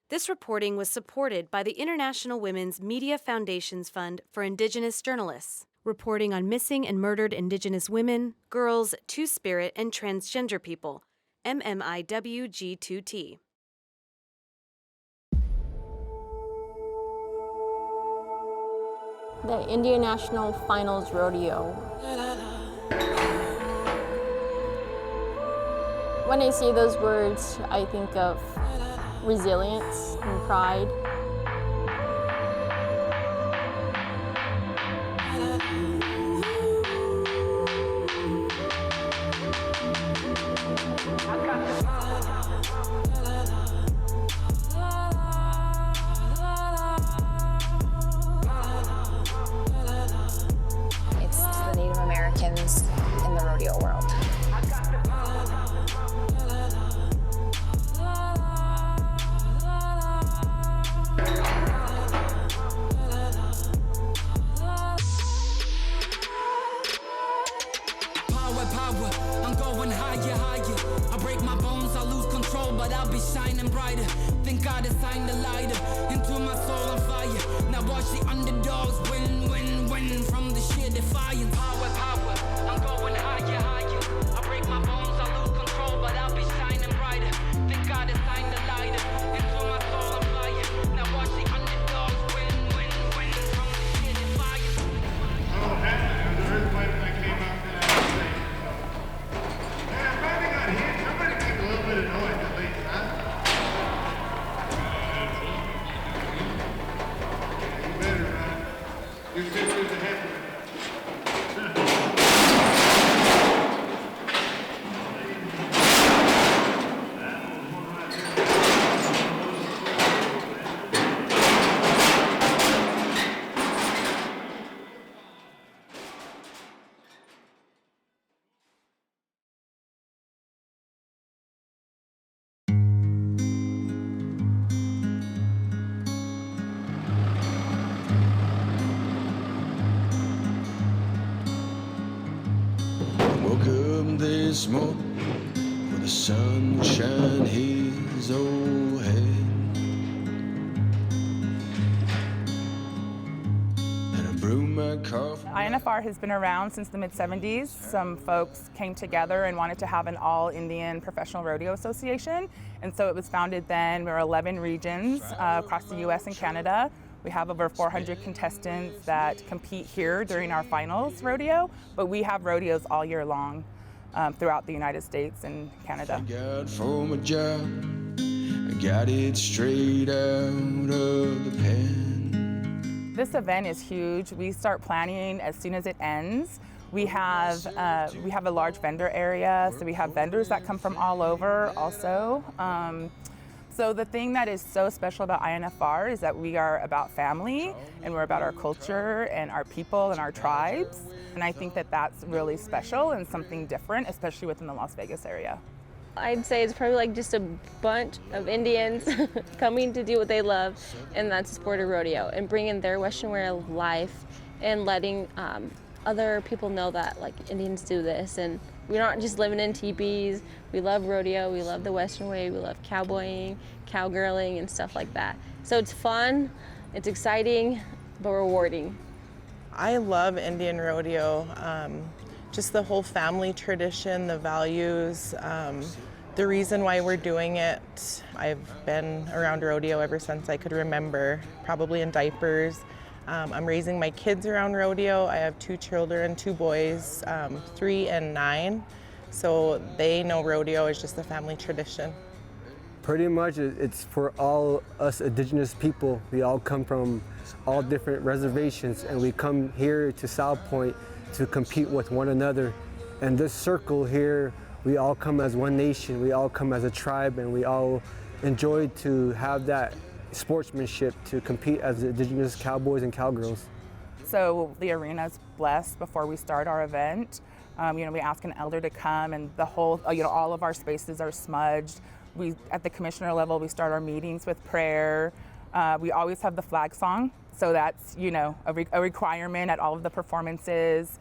This reporting was supported by the International Women's Media Foundation's Fund for Indigenous Journalists, reporting on missing and murdered Indigenous women, girls, Two-Spirit, and transgender people, MMIWG2T. The Indian National Finals Rodeo. When I say those words, I think of resilience and pride. It's the Native Americans in the rodeo world. I'm going higher, higher. I break my bones, I lose control, but I'll be shining brighter. Think God assigned a lighter into my soul on fire. Now watch the underdogs win, win, win from the sheer defiance. Power, power. I'm going higher, higher. I break my bones, I lose control, but I'll be shining brighter. Think God assigned a lighter into my soul on fire. Now watch the underdogs win, win, win from the sheer defiance. Oh, happened. There was an earthquake when I came up and I was saying, man, I finally got hit. Somebody make a little bit of noise at least, huh? You better run. You're 6 years ahead of me. This morning, for the sun shine his old head, and I brew my coffee. INFR has been around since the mid-70s. Some folks came together and wanted to have an all-Indian professional rodeo association, and so it was founded then. There are 11 regions across the US and Canada. We have over 400 contestants that compete here during our finals rodeo, but we have rodeos all year long. Throughout the United States and Canada. I got for my job, I got it straight out of the pen. This event is huge. We start planning as soon as it ends. We have a large vendor area, so we have vendors that come from all over also. So the thing that is so special about INFR is that we are about family, and we're about our culture and our people and our tribes. And I think that that's really special and something different, especially within the Las Vegas area. I'd say it's probably like just a bunch of Indians coming to do what they love, and that's sport of rodeo, and bringing their Western way of life and letting other people know that like Indians do this, and we're not just living in teepees. We love rodeo, we love the Western way, we love cowboying, cowgirling, and stuff like that. So it's fun, it's exciting, but rewarding. I love Indian rodeo, just the whole family tradition, the values, the reason why we're doing it. I've been around rodeo ever since I could remember, probably in diapers. I'm raising my kids around rodeo. I have 2 children, 2 boys, 3 and 9. So they know rodeo is just a family tradition. Pretty much it's for all us Indigenous people. We all come from all different reservations, and we come here to South Point to compete with one another. And this circle here, we all come as one nation, we all come as a tribe, and we all enjoy to have that sportsmanship to compete as Indigenous cowboys and cowgirls. So the arena's blessed before we start our event. We ask an elder to come, and the whole, all of our spaces are smudged. At the commissioner level, we start our meetings with prayer. We always have the flag song, so that's a requirement at all of the performances.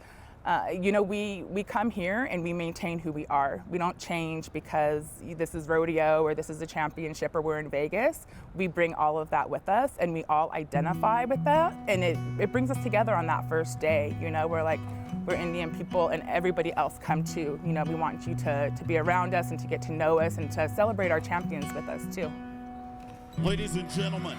You know, we come here and we maintain who we are. We don't change because this is rodeo or this is a championship or we're in Vegas. We bring all of that with us and we all identify with that, and it brings us together on that first day. You know, we're Indian people and everybody else come too. You know, we want you to be around us and to get to know us and to celebrate our champions with us too. Ladies and gentlemen,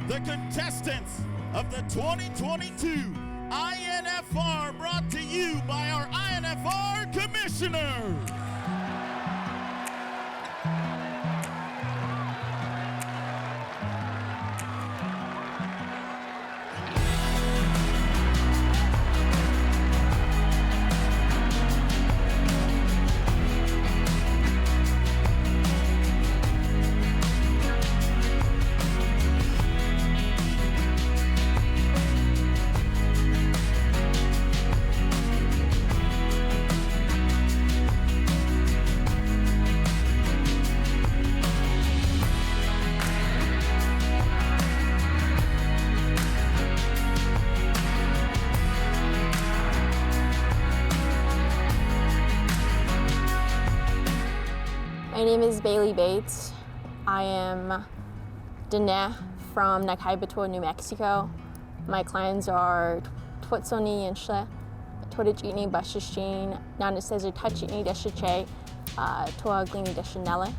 the contestants of the 2022 INFR, brought to you by our INFR Commissioner. My name is Bailey Bates. I am Dene from Nakaibatoa, New Mexico. My clans are Twatsoni and Shle, Twadajini Bashashin, Nanaseza Tachini Deshache, Toaglini Deshanele,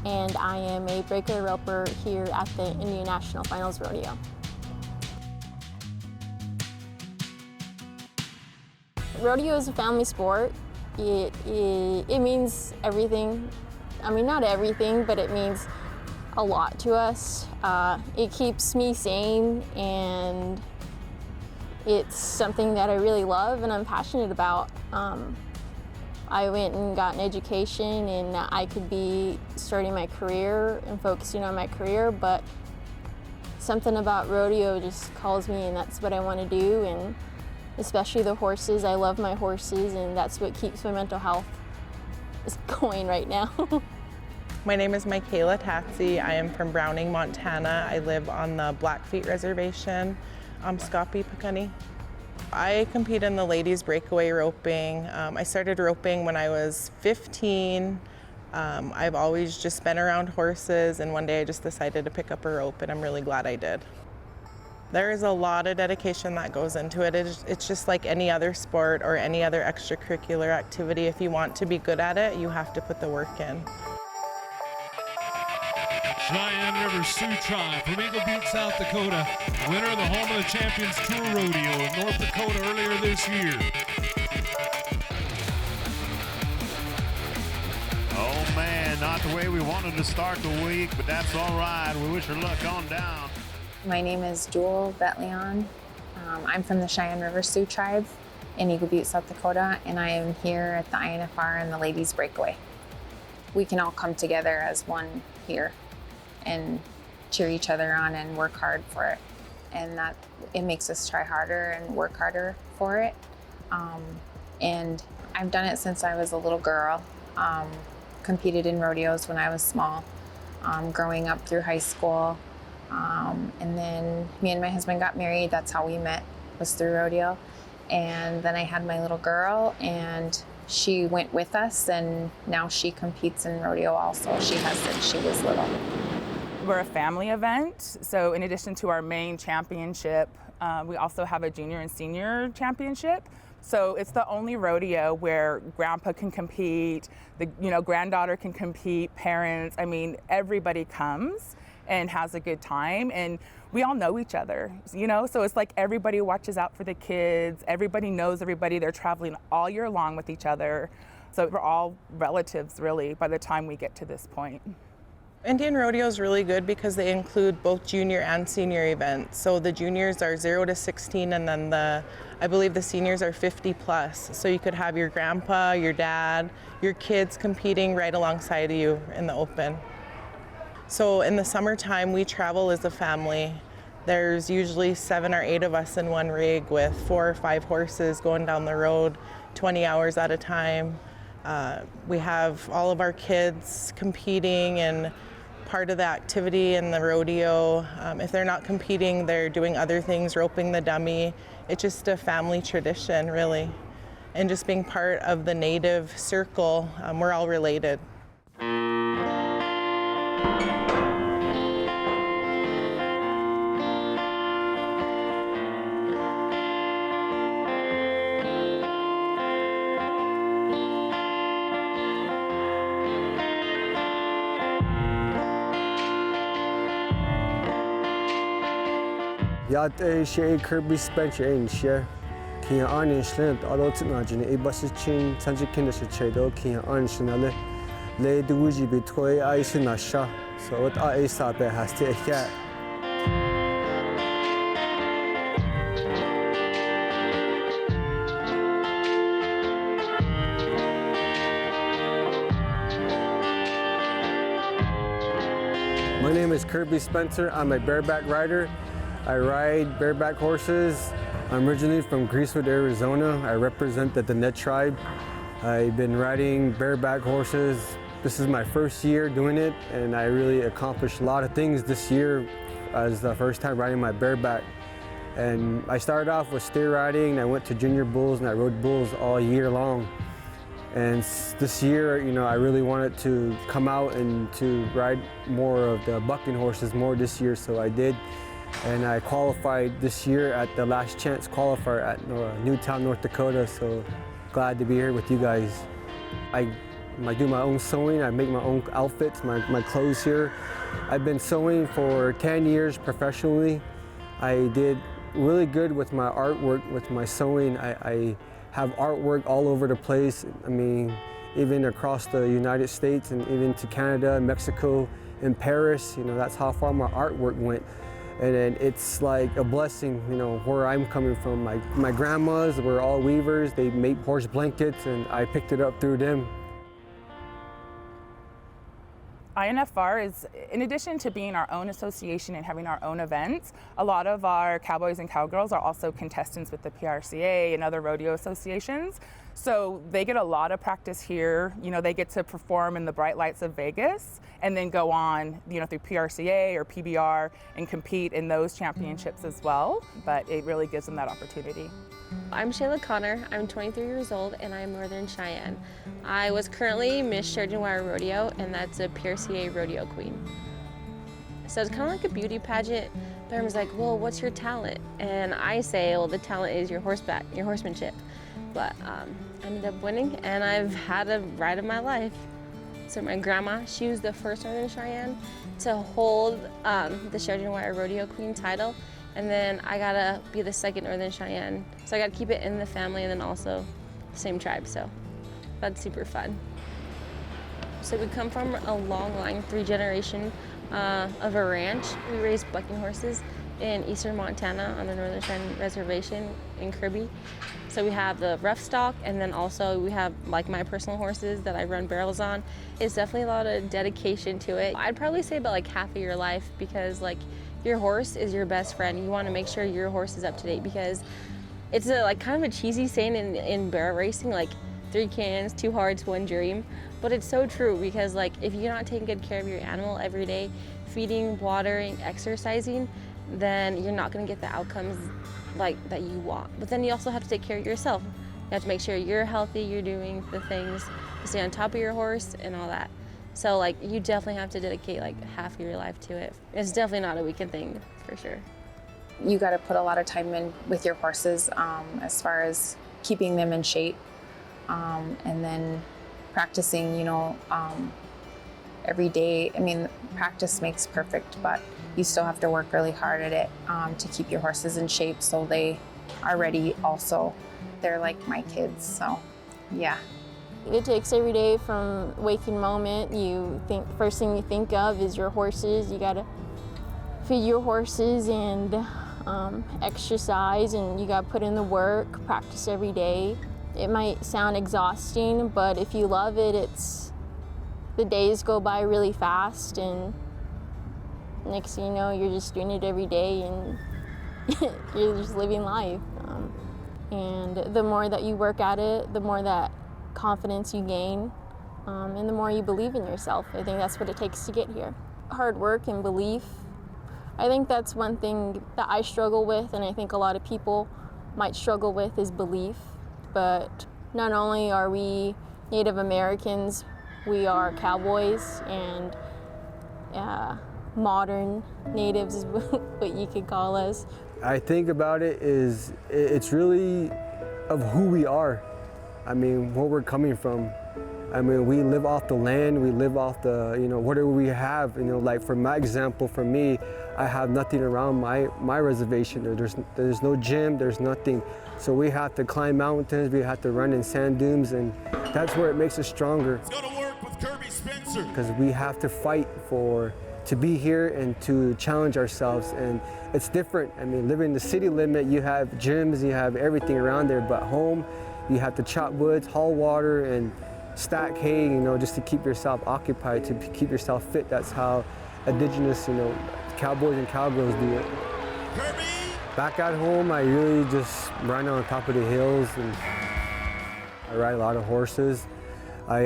and I am a breaker roper here at the Indian National Finals Rodeo. Rodeo is a family sport. It means everything. I mean, not everything, but it means a lot to us. It keeps me sane, and it's something that I really love and I'm passionate about. I went and got an education, and I could be starting my career and focusing on my career, but something about rodeo just calls me, and that's what I want to do, and especially the horses. I love my horses, and that's what keeps my mental health going right now. My name is Michaela Tatsy. I am from Browning, Montana. I live on the Blackfeet Reservation, Skopi Pekani. I compete in the ladies breakaway roping. I started roping when I was 15. I've always just been around horses, and one day I just decided to pick up a rope, and I'm really glad I did. There is a lot of dedication that goes into it. It's just like any other sport or any other extracurricular activity. If you want to be good at it, you have to put the work in. Cheyenne River Sioux Tribe from Eagle Butte, South Dakota, winner of the Home of the Champions Tour Rodeo in North Dakota earlier this year. Oh man, not the way we wanted to start the week, but that's all right. We wish her luck on down. My name is Jewel Betleon. I'm from the Cheyenne River Sioux Tribe in Eagle Butte, South Dakota, and I am here at the INFR and the Ladies Breakaway. We can all come together as one here and cheer each other on and work hard for it. And that it makes us try harder and work harder for it. And I've done it since I was a little girl. Competed in rodeos when I was small, growing up through high school. And then me and my husband got married. That's how we met, was through rodeo. And then I had my little girl, and she went with us, and now she competes in rodeo also. She has since she was little. We're a family event, so in addition to our main championship, we also have a junior and senior championship. So it's the only rodeo where grandpa can compete, the granddaughter can compete, parents. I mean, everybody comes and has a good time, and we all know each other, so it's like everybody watches out for the kids, everybody knows everybody, they're traveling all year long with each other, so we're all relatives really by the time we get to this point. Indian Rodeo is really good because they include both junior and senior events. So the juniors are 0 to 16, and then I believe the seniors are 50 plus. So you could have your grandpa, your dad, your kids competing right alongside of you in the open. So in the summertime, we travel as a family. There's usually 7 or 8 of us in one rig with 4 or 5 horses going down the road 20 hours at a time. We have all of our kids competing and part of the activity in the rodeo. If they're not competing, they're doing other things, roping the dummy. It's just a family tradition, really. and just being part of the native circle. We're all related. Yat Shay Kirby Spencer and share. Can you understand all the technology? A bus is chain, Sanji Kinder's Chado, can you understand? Lay the Wuji be toy ice in a shot. So what I stop has to a cat. My name is Kirby Spencer. I'm a bareback rider. I ride bareback horses. I'm originally from Greasewood, Arizona. I represent the Diné tribe. I've been riding bareback horses. This is my first year doing it, and I really accomplished a lot of things this year as the first time riding my bareback. And I started off with steer riding. I went to junior bulls, and I rode bulls all year long. And this year, you know, I really wanted to come out and to ride more of the bucking horses more this year, so I did. And I qualified this year at the last chance qualifier at Newtown, North Dakota, so glad to be here with you guys. I do my own sewing, I make my own outfits, my clothes here. I've been sewing for 10 years professionally. I did really good with my artwork, with my sewing. I have artwork all over the place. I mean, even across the United States and even to Canada, Mexico, and Paris. You know, that's how far my artwork went. And then it's like a blessing, you know, where I'm coming from. My grandmas were all weavers. They made horse blankets, and I picked it up through them. INFR is, in addition to being our own association and having our own events, a lot of our cowboys and cowgirls are also contestants with the PRCA and other rodeo associations. So they get a lot of practice here. You know, they get to perform in the bright lights of Vegas and then go on, you know, through PRCA or PBR and compete in those championships as well. But it really gives them that opportunity. I'm Shayla Connor. I'm 23 years old and I'm Northern Cheyenne. I was currently Miss Sturgeon Wire Rodeo, and that's a PRCA rodeo queen. So it's kind of like a beauty pageant. But everyone's like, well, what's your talent? And I say, well, the talent is your horsemanship. But I ended up winning, and I've had a ride of my life. So my grandma, she was the first Northern Cheyenne to hold the Sturgeon Wire Rodeo Queen title, and then I gotta be the second Northern Cheyenne. So I gotta keep it in the family and then also the same tribe, so that's super fun. So we come from a long line, 3 generation of a ranch. We raise bucking horses in eastern Montana on the Northern Cheyenne Reservation in Kirby. So we have the rough stock, and then also we have like my personal horses that I run barrels on. It's definitely a lot of dedication to it. I'd probably say about like half of your life, because like your horse is your best friend. You want to make sure your horse is up to date, because it's a, like kind of a cheesy saying in barrel racing, like 3 cans, 2 hearts, 1 dream. But it's so true, because like if you're not taking good care of your animal every day, feeding, watering, exercising, then you're not going to get the outcomes like that you want. But then you also have to take care of yourself. You have to make sure you're healthy, you're doing the things to stay on top of your horse and all that. So like you definitely have to dedicate like half of your life to it. It's definitely not a weekend thing, for sure. You got to put a lot of time in with your horses as far as keeping them in shape, and then practicing, you know, every day. I mean, practice makes perfect, but you still have to work really hard at it to keep your horses in shape so they are ready also. They're like my kids, so yeah. It takes every day from waking moment. First thing you think of is your horses. You gotta feed your horses and exercise, and you gotta put in the work, practice every day. It might sound exhausting, but if you love it, the days go by really fast, and next thing you know, you're just doing it every day, and you're just living life. And the more that you work at it, the more that confidence you gain, and the more you believe in yourself. I think that's what it takes to get here. Hard work and belief. I think that's one thing that I struggle with, and I think a lot of people might struggle with, is belief. But not only are we Native Americans, we are cowboys and modern natives is what you could call us. I think about it is it's really of who we are. I mean, where we're coming from. I mean, we live off the land, we live off the, whatever we have, like for my example, for me, I have nothing around my reservation. There's no gym, there's nothing. So we have to climb mountains, we have to run in sand dunes, and that's where it makes us stronger. Let's go to work with Kirby Spencer. Because we have to fight to be here and to challenge ourselves, and it's different. I mean, living in the city limit, you have gyms, you have everything around there, but home, you have to chop woods, haul water, and stack hay, just to keep yourself occupied, to keep yourself fit. That's how Indigenous, cowboys and cowgirls do it. Kirby. Back at home, I really just run on top of the hills, and I ride a lot of horses. I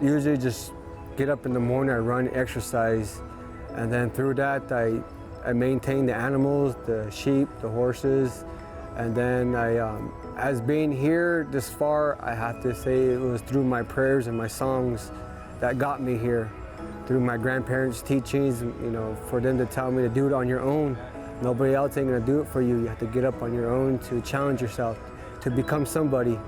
usually just get up in the morning, I run, exercise, and then through that, I maintain the animals, the sheep, the horses, and then as being here this far, I have to say it was through my prayers and my songs that got me here. Through my grandparents' teachings, for them to tell me to do it on your own. Nobody else ain't gonna do it for you. You have to get up on your own to challenge yourself, to become somebody.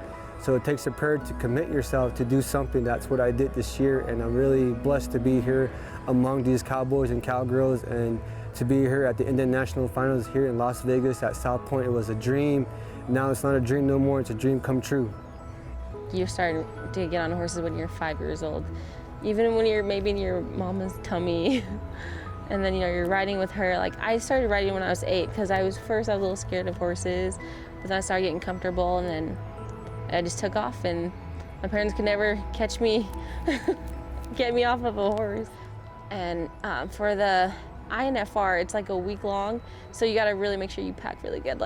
So it takes a prayer to commit yourself to do something. That's what I did this year, and I'm really blessed to be here among these cowboys and cowgirls, and to be here at the Indian National Finals here in Las Vegas at South Point. It was a dream. Now it's not a dream no more, it's a dream come true. You started to get on horses when you're 5 years old, even when you're maybe in your mama's tummy. And then, you're riding with her. Like, I started riding when I was 8 because I was a little scared of horses, but then I started getting comfortable, and then I just took off, and my parents could never catch me, get me off of a horse. And for the INFR, it's like a week long, so you gotta really make sure you pack really good,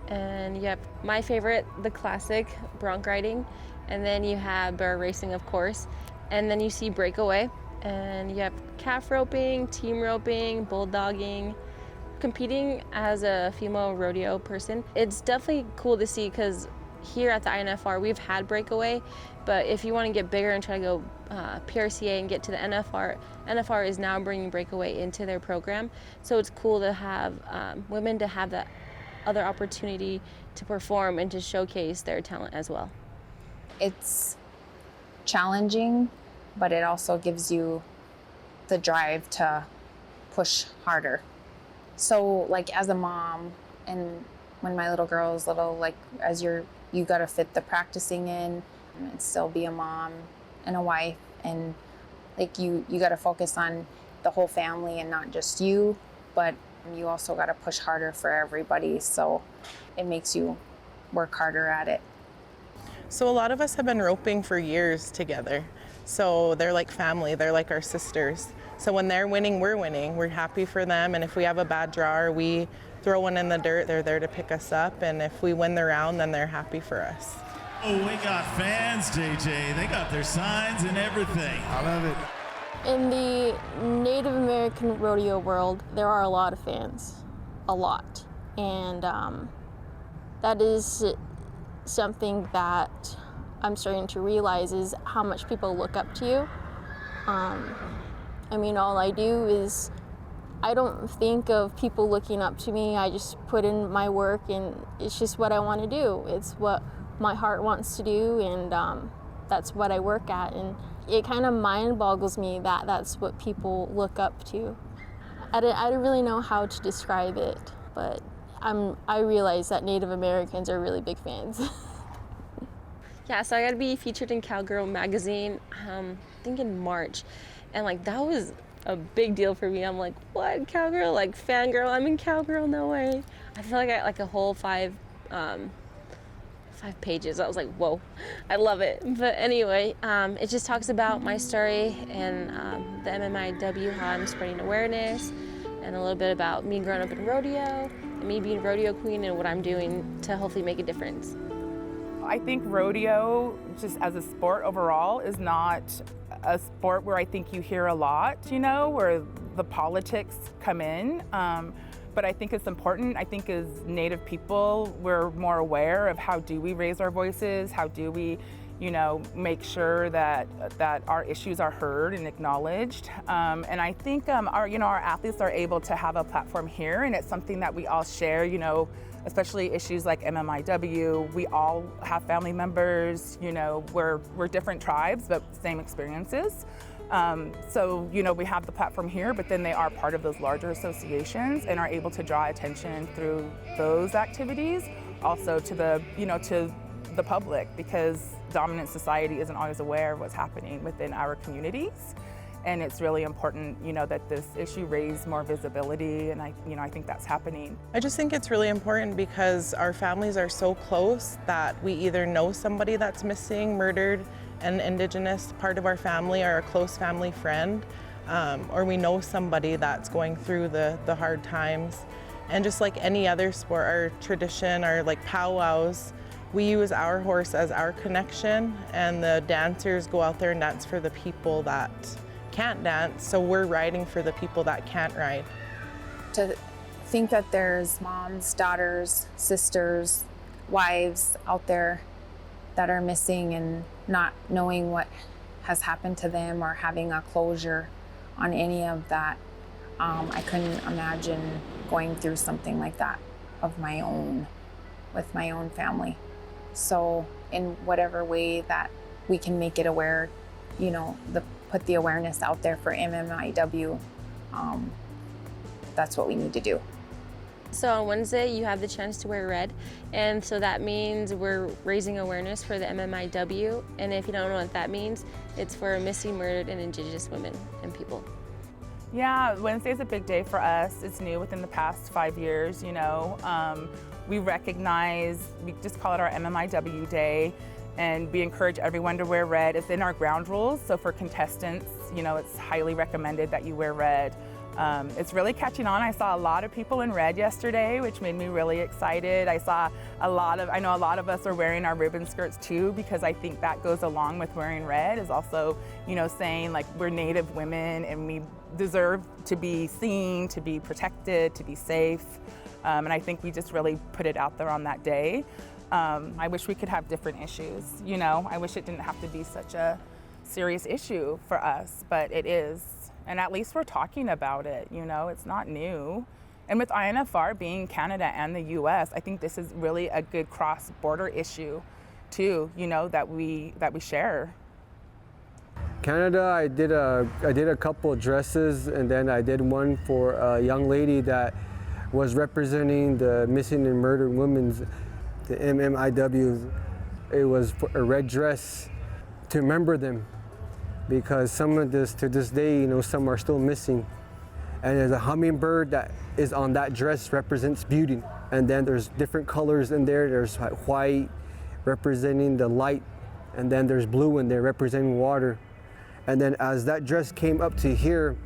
and you have my favorite, the classic bronc riding, and then you have bear racing, of course, and then you see breakaway, and you have calf roping, team roping, bulldogging. Competing as a female rodeo person, it's definitely cool to see, because here at the INFR, we've had breakaway, but if you want to get bigger and try to go PRCA and get to the NFR is now bringing breakaway into their program. So it's cool to have women to have that other opportunity to perform and to showcase their talent as well. It's challenging, but it also gives you the drive to push harder. So as a mom, and when my little girl is little, as you gotta fit the practicing in and still be a mom and a wife, and you gotta focus on the whole family and not just you, but you also gotta push harder for everybody, so it makes you work harder at it. So a lot of us have been roping for years together. So they're like family, they're like our sisters. So when they're winning, we're winning. We're happy for them, and if we have a bad draw or we throw one in the dirt, they're there to pick us up, and if we win the round, then they're happy for us. Oh, we got fans, JJ. They got their signs and everything. I love it. In the Native American rodeo world, there are a lot of fans, a lot. And that is something that I'm starting to realize is how much people look up to you. All I do is, I don't think of people looking up to me. I just put in my work, and it's just what I want to do. It's what my heart wants to do, and that's what I work at. And it kind of mind boggles me that that's what people look up to. I don't really know how to describe it, but I realize that Native Americans are really big fans. Yeah, so I got to be featured in Cowgirl magazine, I think in March, and that was a big deal for me. I'm like, what, Cowgirl? Fangirl, I'm in Cowgirl, no way. I feel like I got a whole 5 pages. I was like, whoa, I love it. But anyway, it just talks about my story and the MMIW, how I'm spreading awareness, and a little bit about me growing up in rodeo, and me being rodeo queen, and what I'm doing to hopefully make a difference. I think rodeo, just as a sport overall, is not a sport where I think you hear a lot, where the politics come in. But I think it's important. I think as Native people, we're more aware of how do we raise our voices, how do we, make sure that our issues are heard and acknowledged. And I think our athletes are able to have a platform here, and it's something that we all share, especially issues like MMIW. We all have family members, we're different tribes, but same experiences. So, we have the platform here, but then they are part of those larger associations and are able to draw attention through those activities also to the public, because dominant society isn't always aware of what's happening within our communities. And it's really important, that this issue raise more visibility, and I think that's happening. I just think it's really important because our families are so close that we either know somebody that's missing, murdered, an Indigenous part of our family, or a close family friend, or we know somebody that's going through the hard times. And just like any other sport, our tradition, our powwows, we use our horse as our connection, and the dancers go out there and dance for the people that can't dance, so we're riding for the people that can't ride. To think that there's moms, daughters, sisters, wives out there that are missing and not knowing what has happened to them or having a closure on any of that, I couldn't imagine going through something like that of my own, with my own family. So in whatever way that we can make it aware, put the awareness out there for MMIW, that's what we need to do. So on Wednesday, you have the chance to wear red, and so that means we're raising awareness for the MMIW, and if you don't know what that means, it's for missing, murdered, and Indigenous women and people. Yeah, Wednesday's a big day for us. It's new within the past 5 years, we just call it our MMIW Day, and we encourage everyone to wear red. It's in our ground rules, so for contestants, it's highly recommended that you wear red. It's really catching on. I saw a lot of people in red yesterday, which made me really excited. I know a lot of us are wearing our ribbon skirts too, because I think that goes along with wearing red, is also, saying we're Native women and we deserve to be seen, to be protected, to be safe. And I think we just really put it out there on that day. I wish we could have different issues, I wish it didn't have to be such a serious issue for us, but it is. And at least we're talking about it, it's not new. And with INFR being Canada and the US, I think this is really a good cross-border issue too, that we share. Canada, I did a couple of dresses, and then I did one for a young lady that was representing the missing and murdered women's, the MMIW. It was a red dress to remember them, because some of this, to this day, some are still missing. And there's a hummingbird that is on that dress, represents beauty. And then there's different colors in there. There's white representing the light, and then there's blue in there representing water. And then as that dress came up to here,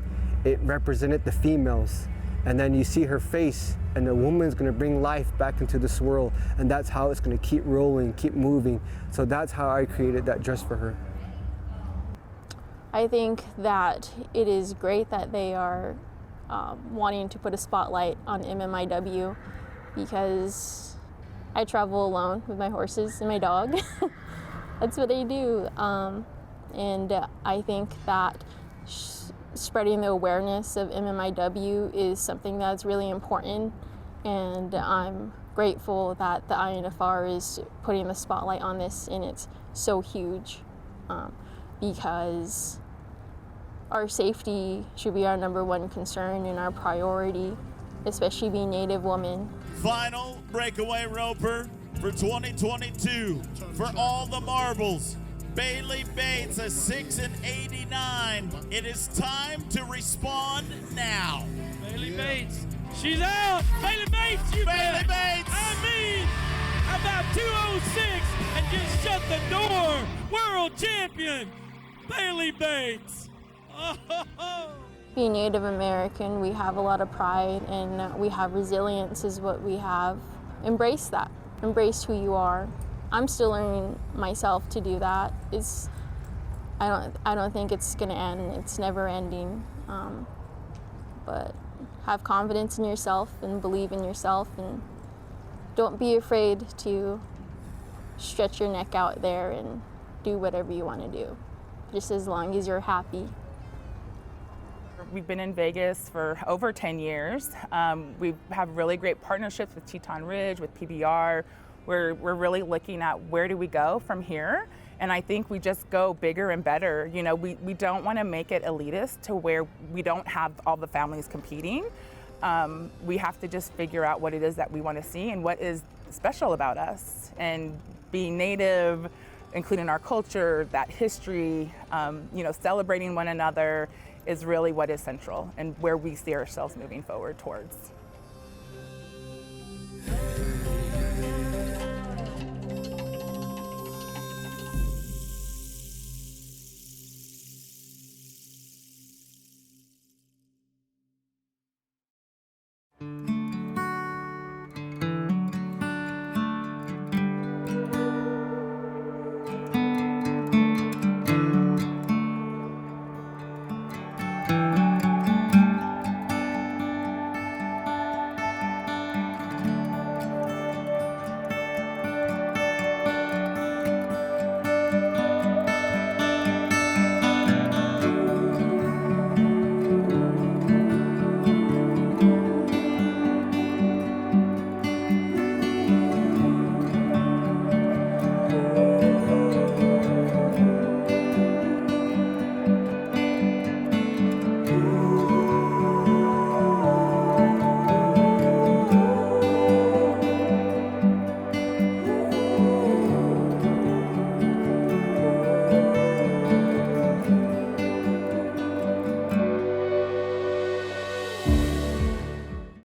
it represented the females. And then you see her face, and the woman's gonna bring life back into this world. And that's how it's gonna keep rolling, keep moving. So that's how I created that dress for her. I think that it is great that they are wanting to put a spotlight on MMIW, because I travel alone with my horses and my dog. That's what I do. And I think that spreading the awareness of MMIW is something that's really important. And I'm grateful that the INFR is putting the spotlight on this, and it's so huge, because our safety should be our #1 concern and our priority, especially being Native women. Final breakaway roper for 2022 for all the marbles. Bailey Bates, a 6'89". It is time to respond now. Bailey Bates, she's out. Bailey Bates, you Bailey bet. Bates. I mean, about 206 and just shut the door. World champion, Bailey Bates. Being Native American, we have a lot of pride, and we have resilience is what we have. Embrace that. Embrace who you are. I'm still learning myself to do that. I don't think it's gonna end. It's never ending. but have confidence in yourself and believe in yourself, and don't be afraid to stretch your neck out there and do whatever you want to do, just as long as you're happy. We've been in Vegas for over 10 years. We have really great partnerships with Teton Ridge, with PBR. We're really looking at where do we go from here. And I think we just go bigger and better. You know, we don't want to make it elitist to where we don't have all the families competing. We have to just figure out what it is that we want to see and what is special about us. And being Native, including our culture, that history, you know, celebrating one another is really what is central and where we see ourselves moving forward towards.